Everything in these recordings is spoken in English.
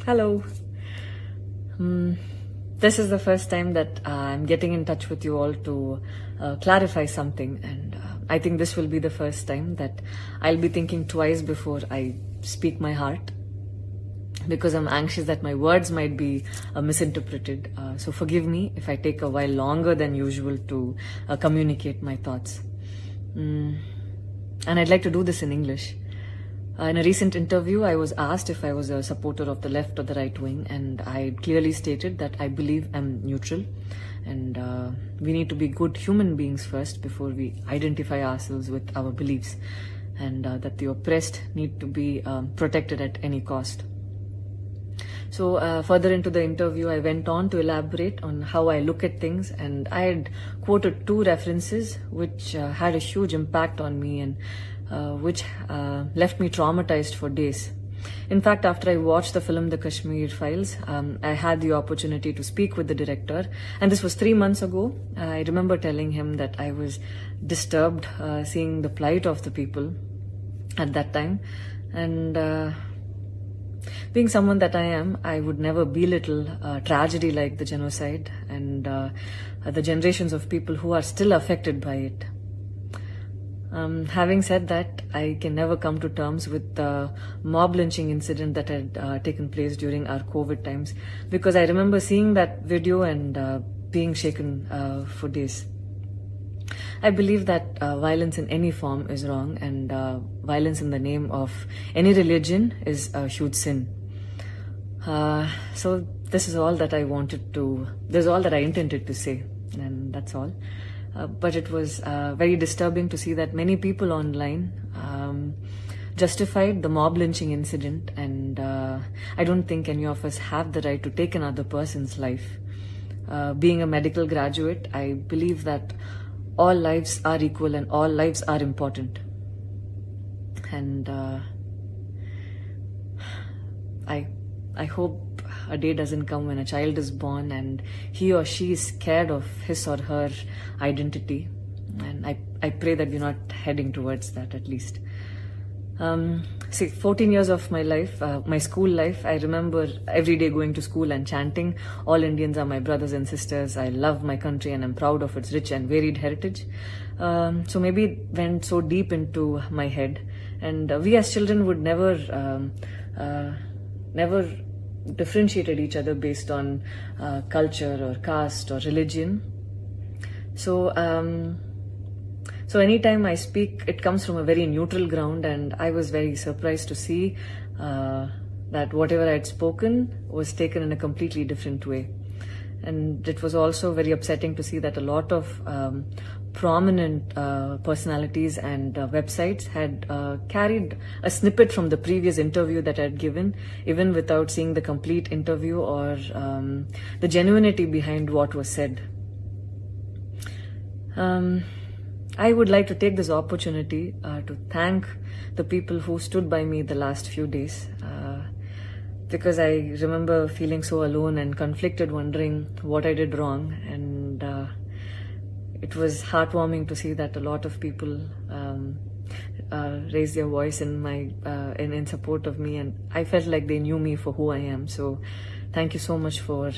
Hello. This is the first time that I'm getting in touch with you all to clarify something, and I think this will be the first time that I'll be thinking twice before I speak my heart, because I'm anxious that my words might be misinterpreted. So forgive me if I take a while longer than usual to communicate my thoughts. And I'd like to do this in English. In a recent interview, I was asked if I was a supporter of the left or the right wing, and I clearly stated that I believe I'm neutral, and we need to be good human beings first before we identify ourselves with our beliefs, and that the oppressed need to be protected at any cost. So further into the interview, I went on to elaborate on how I look at things, and I had quoted two references which had a huge impact on me and which left me traumatized for days. In fact, after I watched the film The Kashmir Files, I had the opportunity to speak with the director, and this was 3 months ago. I remember telling him that I was disturbed seeing the plight of the people at that time, and being someone that I am, I would never belittle tragedy like the genocide and the generations of people who are still affected by it. Having said that, I can never come to terms with the mob lynching incident that had taken place during our COVID times, because I remember seeing that video and being shaken for days. I believe that violence in any form is wrong, and violence in the name of any religion is a huge sin. So this is all that I intended to say, and that's all. But it was very disturbing to see that many people online justified the mob lynching incident, and I don't think any of us have the right to take another person's life. Being a medical graduate, I believe that all lives are equal and all lives are important. And I hope a day doesn't come when a child is born and he or she is scared of his or her identity. And I pray that we're not heading towards that, at least. 14 years of my life, my school life, I remember every day going to school and chanting, "All Indians are my brothers and sisters. I love my country and I'm proud of its rich and varied heritage." So maybe it went so deep into my head. And we as children would never differentiated each other based on culture or caste or religion. So anytime I speak, it comes from a very neutral ground, and I was very surprised to see that whatever I had spoken was taken in a completely different way. And it was also very upsetting to see that a lot of prominent personalities and websites had carried a snippet from the previous interview that I had given, even without seeing the complete interview or the genuinity behind what was said. I would like to take this opportunity to thank the people who stood by me the last few days, because I remember feeling so alone and conflicted, wondering what I did wrong, and it was heartwarming to see that a lot of people raised their voice in support of me, and I felt like they knew me for who I am. So thank you so much for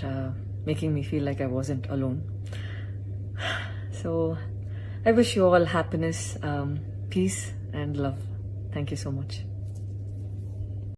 making me feel like I wasn't alone. So I wish you all happiness, peace and love. Thank you so much.